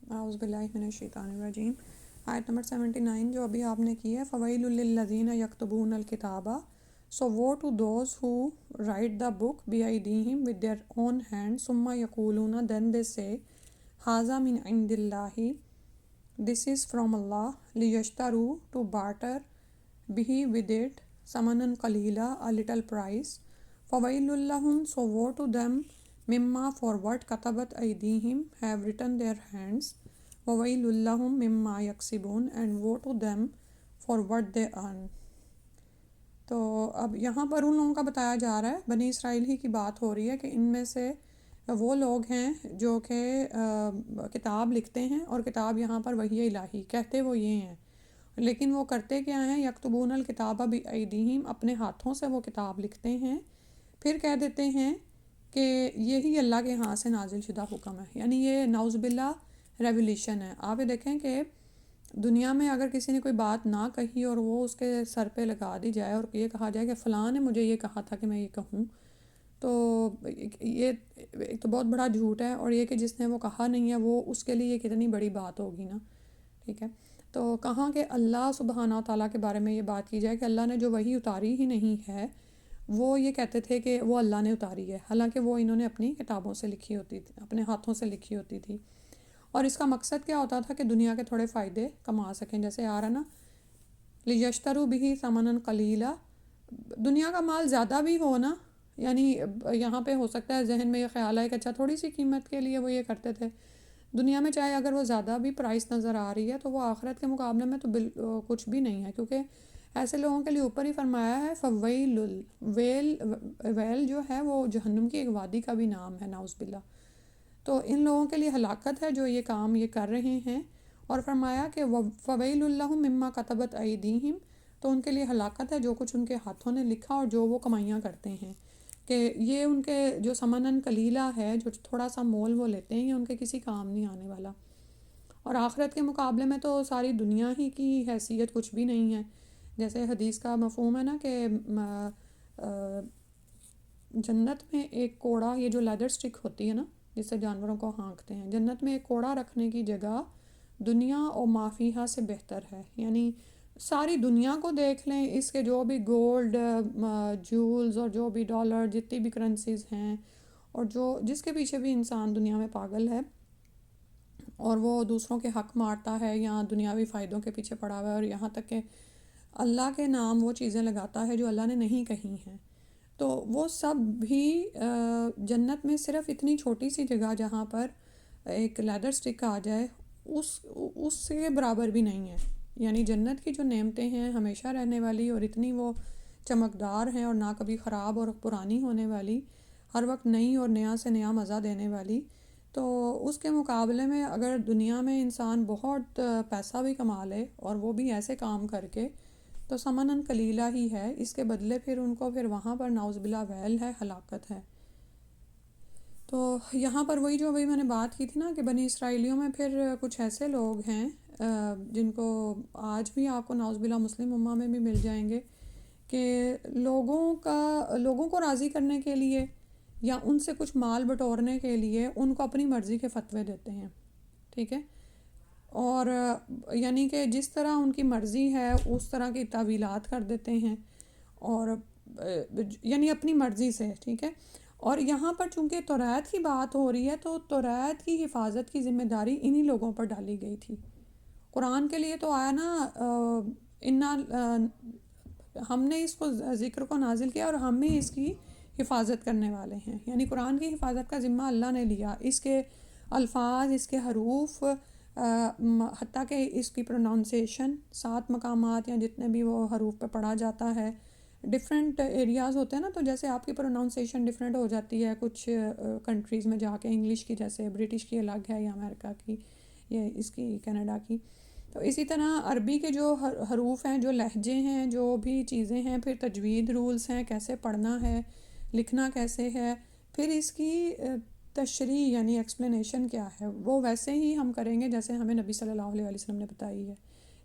اعوذ باللہ من الشیطان الرجیم۔ آیت نمبر 79 جو ابھی آپ نے کی ہے، فویل للذین یکتبون الکتاب، so woe to those who write the book بایدیہم ود دیئر اون ہینڈ ثم یقولون دین دے سے ھذا من عند Allah, this is from Allah, لیشتروا to barter by with it ثمنا قلیلا a little price، فویل لہم سو وہ ٹو them مما for what کتبت ایدیہم have written their hands، وویل لہم مما یکسبون and woe to them for what they earn۔ تو اب یہاں پر ان لوگوں کا بتایا جا رہا ہے، بنی اسرائیل ہی کی بات ہو رہی ہے کہ ان میں سے وہ لوگ ہیں جو کہ کتاب لکھتے ہیں، اور کتاب یہاں پر وحی الہی کہتے وہ یہ ہیں، لیکن وہ کرتے کیا ہیں، یکتبون الکتاب بایدیہم، اپنے ہاتھوں سے وہ کتاب لکھتے ہیں، پھر کہہ دیتے ہیں کہ یہی اللہ کے ہاں سے نازل شدہ حکم ہے۔ یعنی یہ نعوذ باللہ ریولیشن ہے۔ آپ یہ دیکھیں کہ دنیا میں اگر کسی نے کوئی بات نہ کہی اور وہ اس کے سر پہ لگا دی جائے اور یہ کہا جائے کہ فلاں نے مجھے یہ کہا تھا کہ میں یہ کہوں، تو یہ ایک تو بہت بڑا جھوٹ ہے، اور یہ کہ جس نے وہ کہا نہیں ہے وہ اس کے لیے یہ کتنی بڑی بات ہوگی نا، ٹھیک ہے۔ تو کہاں کہ اللہ سبحانہ تعالیٰ کے بارے میں یہ بات کی جائے کہ اللہ نے جو وحی اتاری ہی نہیں ہے، وہ یہ کہتے تھے کہ وہ اللہ نے اتاری ہے، حالانکہ وہ انہوں نے اپنی کتابوں سے لکھی ہوتی تھی، اپنے ہاتھوں سے لکھی ہوتی تھی، اور اس کا مقصد کیا ہوتا تھا کہ دنیا کے تھوڑے فائدے کما سکیں، جیسے آ رہا نا لیشتروا بہ ثمنا قلیلا، دنیا کا مال زیادہ بھی ہو نا، یعنی یہاں پہ ہو سکتا ہے ذہن میں یہ خیال ہے کہ اچھا تھوڑی سی قیمت کے لیے وہ یہ کرتے تھے، دنیا میں چاہے اگر وہ زیادہ بھی پرائس نظر آ رہی ہے تو وہ آخرت کے مقابلے میں تو کچھ بھی نہیں ہے، کیونکہ ایسے لوگوں کے لیے اوپر ہی فرمایا ہے فویل، ویل ویل جو ہے وہ جہنم کی ایک وادی کا بھی نام ہے، نعوذ باللہ۔ تو ان لوگوں کے لیے ہلاکت ہے جو یہ کام یہ کر رہے ہیں، اور فرمایا کہ فویل لہم مما کتبت ایدیہم، تو ان کے لیے ہلاکت ہے جو کچھ ان کے ہاتھوں نے لکھا اور جو وہ کمائیاں کرتے ہیں، کہ یہ ان کے جو ثمناً قلیلہ ہے، جو تھوڑا سا مول وہ لیتے ہیں، یہ ان کے کسی کام نہیں آنے والا، اور آخرت کے مقابلے میں تو ساری دنیا ہی کی حیثیت کچھ بھی نہیں ہے۔ جیسے حدیث کا مفہوم ہے نا کہ جنت میں ایک کوڑا، یہ جو لیدر سٹک ہوتی ہے نا جس سے جانوروں کو ہانکتے ہیں، جنت میں ایک کوڑا رکھنے کی جگہ دنیا اور ما فیہا سے بہتر ہے۔ یعنی ساری دنیا کو دیکھ لیں، اس کے جو بھی گولڈ، جولز اور جو بھی ڈالر، جتنی بھی کرنسیز ہیں، اور جو جس کے پیچھے بھی انسان دنیا میں پاگل ہے اور وہ دوسروں کے حق مارتا ہے یا دنیاوی فائدوں کے پیچھے پڑا ہوا ہے، اور یہاں تک کہ اللہ کے نام وہ چیزیں لگاتا ہے جو اللہ نے نہیں کہی ہیں، تو وہ سب بھی جنت میں صرف اتنی چھوٹی سی جگہ جہاں پر ایک لیدر سٹک آ جائے اس سے برابر بھی نہیں ہے۔ یعنی جنت کی جو نعمتیں ہیں ہمیشہ رہنے والی، اور اتنی وہ چمکدار ہیں اور نہ کبھی خراب اور پرانی ہونے والی، ہر وقت نئی اور نیا سے نیا مزہ دینے والی، تو اس کے مقابلے میں اگر دنیا میں انسان بہت پیسہ بھی کما لے اور وہ بھی ایسے کام کر کے، تو ثمناً قلیلہ ہی ہے، اس کے بدلے پھر ان کو پھر وہاں پر نعوذ باللہ ویل ہے، ہلاکت ہے۔ تو یہاں پر وہی جو ابھی میں نے بات کی تھی نا کہ بنی اسرائیلیوں میں پھر کچھ ایسے لوگ ہیں جن کو آج بھی آپ کو نعوذ باللہ مسلم امہ میں بھی مل جائیں گے، کہ لوگوں کو راضی کرنے کے لیے یا ان سے کچھ مال بٹورنے کے لیے ان کو اپنی مرضی کے فتوے دیتے ہیں، ٹھیک ہے، اور یعنی کہ جس طرح ان کی مرضی ہے اس طرح کی تعویلات کر دیتے ہیں، اور یعنی اپنی مرضی سے، ٹھیک ہے۔ اور یہاں پر چونکہ توریت کی بات ہو رہی ہے تو توریت کی حفاظت کی ذمہ داری انہی لوگوں پر ڈالی گئی تھی۔ قرآن کے لیے تو آیا نا ہم نے اس کو ذکر کو نازل کیا اور ہم ہی اس کی حفاظت کرنے والے ہیں، یعنی قرآن کی حفاظت کا ذمہ اللہ نے لیا، اس کے الفاظ، اس کے حروف، حتیٰ کہ اس کی پروننسیشن 7 مقامات یا جتنے بھی وہ حروف پہ پڑھا جاتا ہے، ڈفرینٹ ایریاز ہوتے ہیں نا، تو جیسے آپ کی پروننسیشن ڈفرینٹ ہو جاتی ہے کچھ کنٹریز میں جا کے، انگلش کی جیسے برٹش کی الگ ہے یا امریکہ کی یا اس کی کینیڈا کی، تو اسی طرح عربی کے جو حروف ہیں، جو لہجے ہیں، جو بھی چیزیں ہیں، پھر تجوید رولز ہیں، کیسے پڑھنا ہے، لکھنا کیسے ہے، پھر اس کی تشریح یعنی ایکسپلینیشن کیا ہے، وہ ویسے ہی ہم کریں گے جیسے ہمیں نبی صلی اللہ علیہ وسلم نے بتائی ہے،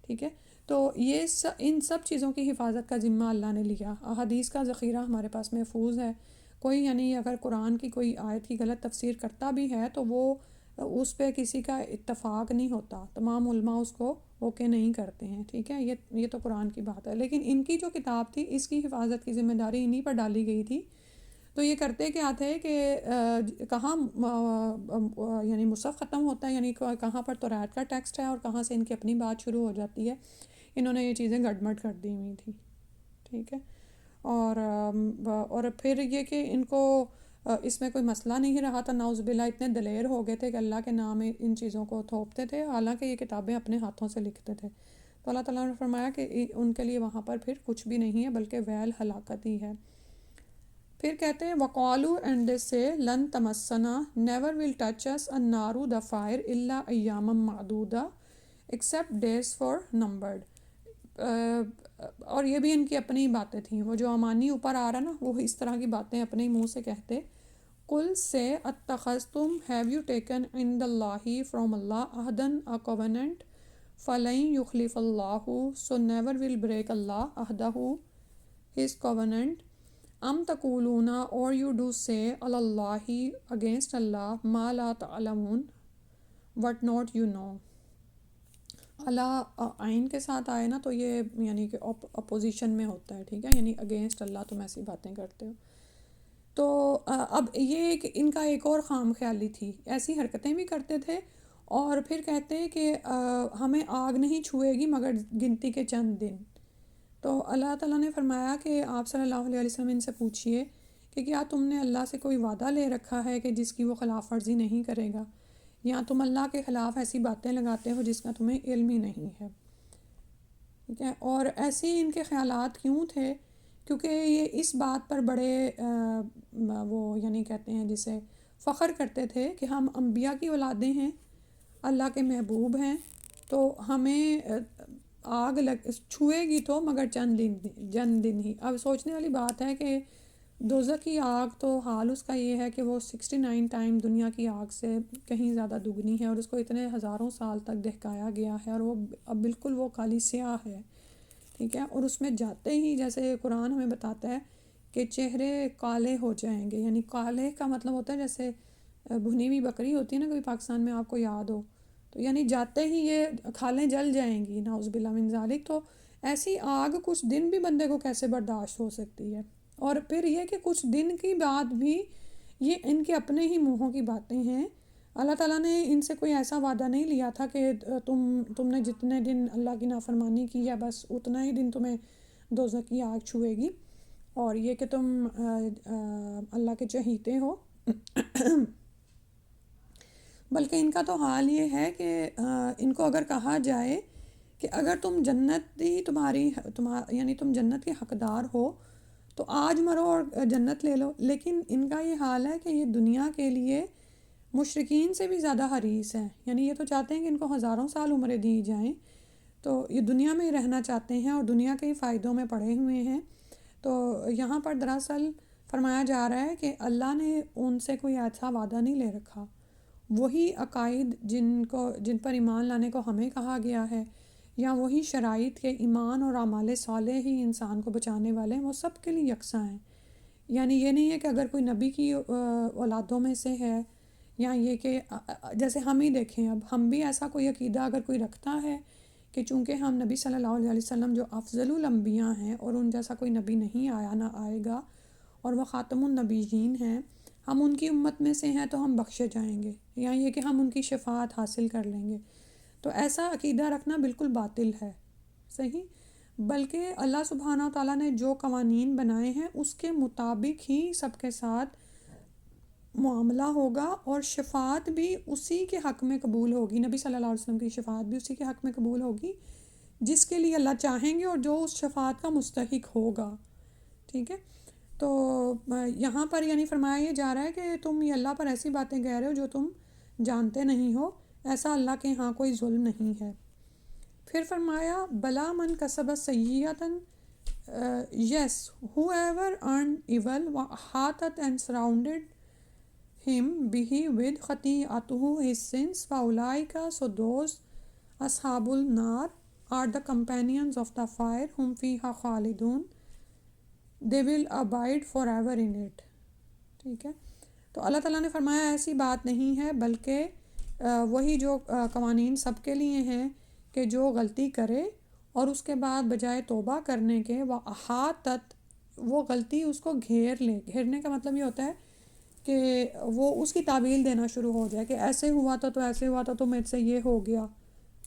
ٹھیک ہے۔ تو یہ ان سب چیزوں کی حفاظت کا ذمہ اللہ نے لیا، احادیث کا ذخیرہ ہمارے پاس محفوظ ہے، کوئی یعنی اگر قرآن کی کوئی آیت کی غلط تفسیر کرتا بھی ہے تو وہ اس پہ کسی کا اتفاق نہیں ہوتا، تمام علماء اس کو اوکے نہیں کرتے ہیں، ٹھیک ہے، یہ تو قرآن کی بات ہے، لیکن ان کی جو کتاب تھی اس کی حفاظت کی ذمہ داری انہی پر ڈالی گئی تھی۔ تو یہ کرتے کیا تھے کہ کہاں یعنی مصحف ختم ہوتا ہے، یعنی کہاں پر توریت کا ٹیکسٹ ہے اور کہاں سے ان کی اپنی بات شروع ہو جاتی ہے، انہوں نے یہ چیزیں گڑمٹ کر دی ہوئی تھی، ٹھیک ہے۔ اور پھر یہ کہ ان کو اس میں کوئی مسئلہ نہیں رہا تھا، نعوذ باللہ اتنے دلیر ہو گئے تھے کہ اللہ کے نام ان چیزوں کو تھوپتے تھے، حالانکہ یہ کتابیں اپنے ہاتھوں سے لکھتے تھے۔ تو اللہ تعالیٰ نے فرمایا کہ ان کے لیے وہاں پر پھر کچھ بھی نہیں ہے بلکہ ویل ہلاکت ہی ہے۔ پھر کہتے ہیں وَقَالُوا and they say لَن تَمَسَّنَا never will touch us النَّارُ the fire إِلَّا أَيَّامًا مَعْدُودًا except days for numbered۔ اور یہ بھی ان کی اپنی باتیں تھیں، وہ جو امانی اوپر آ رہا نا وہ اس طرح کی باتیں اپنے منہ سے کہتے۔ قُلْ say اتَّخَذْتُمْ have you taken عِنْدَ اللَّهِ from Allah عَهْدًا a covenant فَلَن يُخْلِفَ اللَّهُ so never will break Allah عَهْدَهُ his covenant ام تقولون or you do say Ali Allah against اللہ ما لا تعلمون what not you know۔ اللہ عین کے ساتھ آئے نا تو یہ یعنی کہ اپوزیشن میں ہوتا ہے، ٹھیک ہے، یعنی اگینسٹ اللہ تم ایسی باتیں کرتے ہو۔ تو اب یہ ان کا ایک اور خام خیالی تھی، ایسی حرکتیں بھی کرتے تھے اور پھر کہتے ہیں کہ ہمیں آگ نہیں چھوئے گی مگر گنتی کے چند دن۔ تو اللہ تعالیٰ نے فرمایا کہ آپ صلی اللہ علیہ وسلم ان سے پوچھئے کہ کیا تم نے اللہ سے کوئی وعدہ لے رکھا ہے کہ جس کی وہ خلاف ورزی نہیں کرے گا، یا تم اللہ کے خلاف ایسی باتیں لگاتے ہو جس کا تمہیں علم ہی نہیں ہے، ٹھیک ہے۔ اور ایسے ان کے خیالات کیوں تھے؟ کیونکہ یہ اس بات پر بڑے وہ یعنی کہتے ہیں جسے فخر کرتے تھے کہ ہم انبیاء کی اولادیں ہیں، اللہ کے محبوب ہیں، تو ہمیں آگ چھوئے گی تو مگر چند دن ہی۔ اب سوچنے والی بات ہے کہ دوزخ کی آگ تو حال اس کا یہ ہے کہ وہ 69 ٹائم دنیا کی آگ سے کہیں زیادہ دگنی ہے، اور اس کو اتنے ہزاروں سال تک دہکایا گیا ہے، اور وہ اب بالکل وہ کالی سیاہ ہے، ٹھیک ہے۔ اور اس میں جاتے ہی جیسے قرآن ہمیں بتاتا ہے کہ چہرے کالے ہو جائیں گے، یعنی کالے کا مطلب ہوتا ہے جیسے بھنی ہوئی بکری ہوتی ہے نا کوئی پاکستان میں آپ کو یاد ہو، تو یعنی جاتے ہی یہ کھالیں جل جائیں گی، نعوذ باللہ من ذالک۔ تو ایسی آگ کچھ دن بھی بندے کو کیسے برداشت ہو سکتی ہے؟ اور پھر یہ کہ کچھ دن کی بعد بھی یہ ان کے اپنے ہی منہوں کی باتیں ہیں۔ اللہ تعالیٰ نے ان سے کوئی ایسا وعدہ نہیں لیا تھا کہ تم نے جتنے دن اللہ کی نافرمانی کی ہے بس اتنا ہی دن تمہیں دوزخ کی آگ چھوئے گی، اور یہ کہ تم اللہ کے چہیتے ہو۔ بلکہ ان کا تو حال یہ ہے کہ ان کو اگر کہا جائے کہ اگر تم جنت ہی یعنی تم جنت کے حقدار ہو تو آج مرو اور جنت لے لو، لیکن ان کا یہ حال ہے کہ یہ دنیا کے لیے مشرکین سے بھی زیادہ حریص ہیں، یعنی یہ تو چاہتے ہیں کہ ان کو ہزاروں سال عمریں دی جائیں، تو یہ دنیا میں ہی رہنا چاہتے ہیں اور دنیا کے ہی فائدوں میں پڑے ہوئے ہیں۔ تو یہاں پر دراصل فرمایا جا رہا ہے کہ اللہ نے ان سے کوئی ایسا وعدہ نہیں لے رکھا، وہی عقائد جن پر ایمان لانے کو ہمیں کہا گیا ہے، یا وہی شرائط کے ایمان اور اعمال صالح ہی انسان کو بچانے والے ہیں، وہ سب کے لیے یکساں ہیں۔ یعنی یہ نہیں ہے کہ اگر کوئی نبی کی اولادوں میں سے ہے، یا یہ کہ جیسے ہم ہی دیکھیں، اب ہم بھی ایسا کوئی عقیدہ اگر کوئی رکھتا ہے کہ چونکہ ہم نبی صلی اللہ علیہ وسلم جو افضل الانبیاء ہیں اور ان جیسا کوئی نبی نہیں آیا نہ آئے گا اور وہ خاتم النبیین ہیں، ہم ان کی امت میں سے ہیں تو ہم بخشے جائیں گے، یا یہ کہ ہم ان کی شفاعت حاصل کر لیں گے، تو ایسا عقیدہ رکھنا بالکل باطل ہے، صحیح۔ بلکہ اللہ سبحانہ و تعالیٰ نے جو قوانین بنائے ہیں اس کے مطابق ہی سب کے ساتھ معاملہ ہوگا، اور شفاعت بھی اسی کے حق میں قبول ہوگی، نبی صلی اللہ علیہ وسلم کی شفاعت بھی اسی کے حق میں قبول ہوگی جس کے لیے اللہ چاہیں گے اور جو اس شفاعت کا مستحق ہوگا، ٹھیک ہے۔ تو یہاں پر یعنی فرمایا یہ جا رہا ہے کہ تم یہ اللہ پر ایسی باتیں کہہ رہے ہو جو تم جانتے نہیں ہو، ایسا اللہ کے ہاں کوئی ظلم نہیں ہے۔ پھر فرمایا بلا من کسب سیئۃ yes whoever earned evil وحاطت and surrounded him به with خطیئته his sins فاولئک so those اصحاب النار are the companions of the fire hum فیہا خالدون they will abide forever in it، ٹھیک ہے۔ تو اللہ تعالیٰ نے فرمایا ایسی بات نہیں ہے، بلکہ وہی جو قوانین سب کے لیے ہیں کہ جو غلطی کرے اور اس کے بعد بجائے توبہ کرنے کے وہ احاطت، وہ غلطی اس کو گھیر لے. گھیرنے کا مطلب یہ ہوتا ہے کہ وہ اس کی تعویل دینا شروع ہو جائے کہ ایسے ہوا تھا تو ایسے ہوا تھا تو مجھ سے یہ ہو گیا.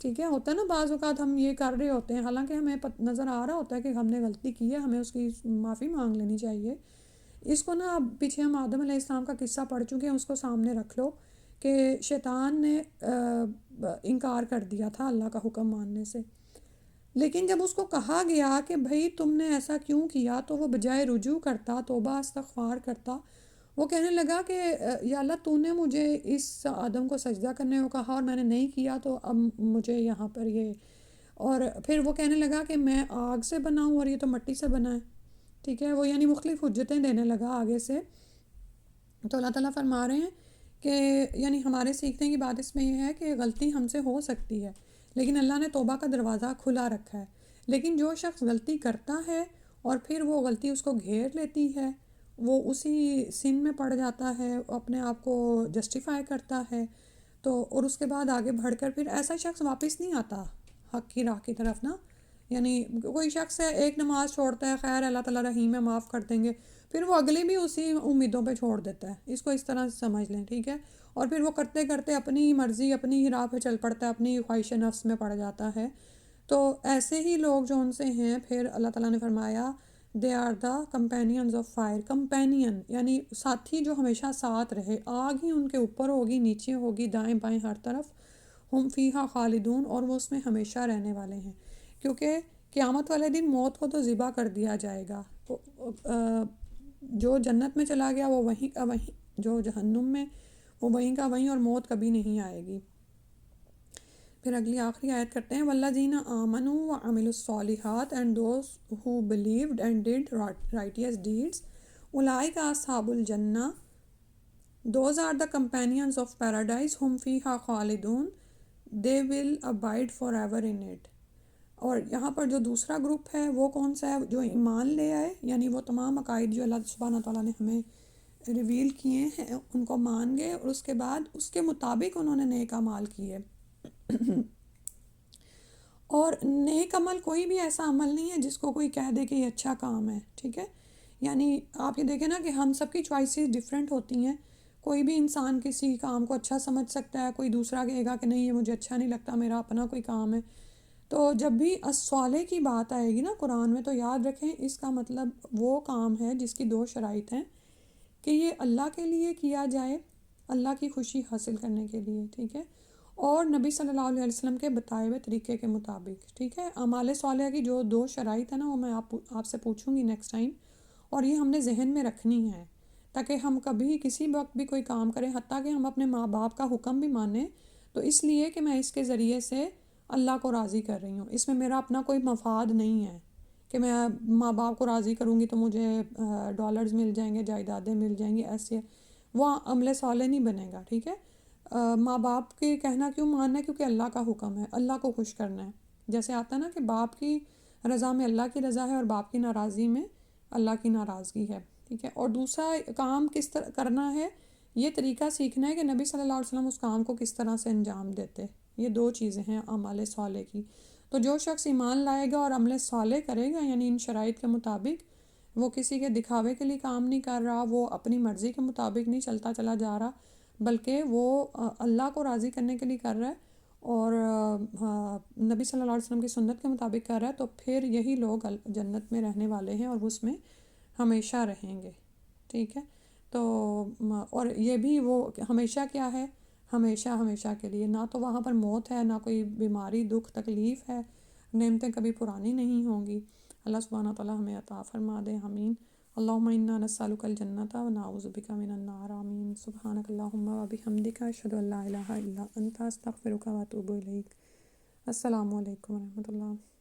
ٹھیک ہے، ہوتا ہے نا بعض اوقات ہم یہ کر رہے ہوتے ہیں حالانکہ ہمیں نظر آ رہا ہوتا ہے کہ ہم نے غلطی کی ہے، ہمیں اس کی معافی مانگ لینی چاہیے. اس کو نا اب پیچھے ہم آدم علیہ السلام کا قصہ پڑھ چکے ہیں، اس کو سامنے رکھ لو کہ شیطان نے انکار کر دیا تھا اللہ کا حکم ماننے سے. لیکن جب اس کو کہا گیا کہ بھئی تم نے ایسا کیوں کیا، تو وہ بجائے رجوع کرتا، توبہ استغفار کرتا، وہ کہنے لگا کہ یا اللہ تو نے مجھے اس آدم کو سجدہ کرنے کو کہا اور میں نے نہیں کیا، تو اب مجھے یہاں پر یہ. اور پھر وہ کہنے لگا کہ میں آگ سے بنا ہوں اور یہ تو مٹی سے بنا ہے. ٹھیک ہے، وہ یعنی مختلف حجتیں دینے لگا آگے سے. تو اللہ تعالیٰ فرما رہے ہیں کہ یعنی ہمارے سیکھنے کی بات اس میں یہ ہے کہ غلطی ہم سے ہو سکتی ہے، لیکن اللہ نے توبہ کا دروازہ کھلا رکھا ہے. لیکن جو شخص غلطی کرتا ہے اور پھر وہ غلطی اس کو گھیر لیتی ہے، وہ اسی سن میں پڑ جاتا ہے، اپنے آپ کو جسٹیفائی کرتا ہے، تو اور اس کے بعد آگے بڑھ کر پھر ایسا شخص واپس نہیں آتا حق کی راہ کی طرف نا. یعنی کوئی شخص ہے ایک نماز چھوڑتا ہے، خیر اللہ تعالیٰ رحیم ہے معاف کر دیں گے، پھر وہ اگلی بھی اسی امیدوں پہ چھوڑ دیتا ہے. اس کو اس طرح سے سمجھ لیں. ٹھیک ہے، اور پھر وہ کرتے کرتے اپنی مرضی اپنی ہی راہ پہ چل پڑتا ہے، اپنی خواہش نفس میں پڑ جاتا ہے. تو ایسے ہی لوگ جو ان سے ہیں، پھر اللہ تعالیٰ نے فرمایا they are the companions of fire. Companion یعنی ساتھی جو ہمیشہ ساتھ رہے. آگ ہی ان کے اوپر ہوگی، نیچے ہوگی، دائیں بائیں ہر طرف. ہم فیہا خالدون، اور وہ اس میں ہمیشہ رہنے والے ہیں. کیونکہ قیامت والے دن موت کو تو ذبح کر دیا جائے گا. جو جنت میں چلا گیا وہ وہیں کا وہیں، جو جہنم میں وہ وہیں کا وہیں، اور موت کبھی نہیں آئے گی. پھر اگلی آخری آیت کرتے ہیں والذین آمنوا وعملوا الصالحات and those who believed and did righteous deeds اولئک اصحاب الجنہ those are the companions of paradise hum فیہا خالدون they will abide forever in it. اور یہاں پر جو دوسرا گروپ ہے وہ کون سا ہے؟ جو ایمان لے آئے، یعنی وہ تمام عقائد جو اللہ سبحانہ تعالیٰ نے ہمیں ریویل کیے ہیں ان کو مان گئے، اور اس کے بعد اس کے مطابق انہوں نے نیک اعمال کیے. اور نیک عمل کوئی بھی ایسا عمل نہیں ہے جس کو کوئی کہہ دے کہ یہ اچھا کام ہے. ٹھیک ہے، یعنی آپ یہ دیکھیں نا کہ ہم سب کی چوائسیز ڈیفرنٹ ہوتی ہیں. کوئی بھی انسان کسی کام کو اچھا سمجھ سکتا ہے، کوئی دوسرا کہے گا کہ نہیں یہ مجھے اچھا نہیں لگتا، میرا اپنا کوئی کام ہے. تو جب بھی الصالح کی بات آئے گی نا قرآن میں، تو یاد رکھیں اس کا مطلب وہ کام ہے جس کی دو شرائط ہیں کہ یہ اللہ کے لیے کیا جائے، اللہ کی خوشی حاصل کرنے کے لیے. ٹھیک ہے، اور نبی صلی اللہ علیہ وسلم کے بتائے ہوئے طریقے کے مطابق. ٹھیک ہے، اعمال صالحہ کی جو دو شرائط ہیں نا، وہ میں آپ سے پوچھوں گی نیکسٹ ٹائم، اور یہ ہم نے ذہن میں رکھنی ہے تاکہ ہم کبھی کسی وقت بھی کوئی کام کریں، حتیٰ کہ ہم اپنے ماں باپ کا حکم بھی مانیں تو اس لیے کہ میں اس کے ذریعے سے اللہ کو راضی کر رہی ہوں. اس میں میرا اپنا کوئی مفاد نہیں ہے کہ میں ماں باپ کو راضی کروں گی تو مجھے ڈالرز مل جائیں گے، جائیدادیں مل جائیں گی، ایسے وہ عمل صالح نہیں بنے گا. ٹھیک ہے، ماں باپ کے کہنا کیوں ماننا ہے؟ کیونکہ اللہ کا حکم ہے، اللہ کو خوش کرنا ہے. جیسے آتا ہے نا کہ باپ کی رضا میں اللہ کی رضا ہے اور باپ کی ناراضی میں اللہ کی ناراضگی ہے. ٹھیک ہے، اور دوسرا کام کس طرح کرنا ہے، یہ طریقہ سیکھنا ہے کہ نبی صلی اللہ علیہ وسلم اس کام کو کس طرح سے انجام دیتے. یہ دو چیزیں ہیں اعمال صالح کی. تو جو شخص ایمان لائے گا اور عمل صالح کرے گا، یعنی ان شرائط کے مطابق، وہ کسی کے دکھاوے کے لیے کام نہیں کر رہا، وہ اپنی مرضی کے مطابق نہیں چلتا چلا جا رہا، بلکہ وہ اللہ کو راضی کرنے کے لیے کر رہا ہے اور نبی صلی اللہ علیہ وسلم کی سنت کے مطابق کر رہا ہے، تو پھر یہی لوگ جنت میں رہنے والے ہیں اور اس میں ہمیشہ رہیں گے. ٹھیک ہے، تو اور یہ بھی وہ ہمیشہ کیا ہے؟ ہمیشہ ہمیشہ کے لیے. نہ تو وہاں پر موت ہے، نہ کوئی بیماری دکھ تکلیف ہے، نعمتیں کبھی پرانی نہیں ہوں گی. اللہ سبحانہ تعالیٰ ہمیں عطا فرما دے. آمین. اللہم انا نسألک الجنۃ ونعوذ بک من النار. آمین. سبحانک اللہم وبحمدک اشہد ان لا الہ الا انت استغفرک واتوب الیک. السلام علیکم ورحمۃ اللہ.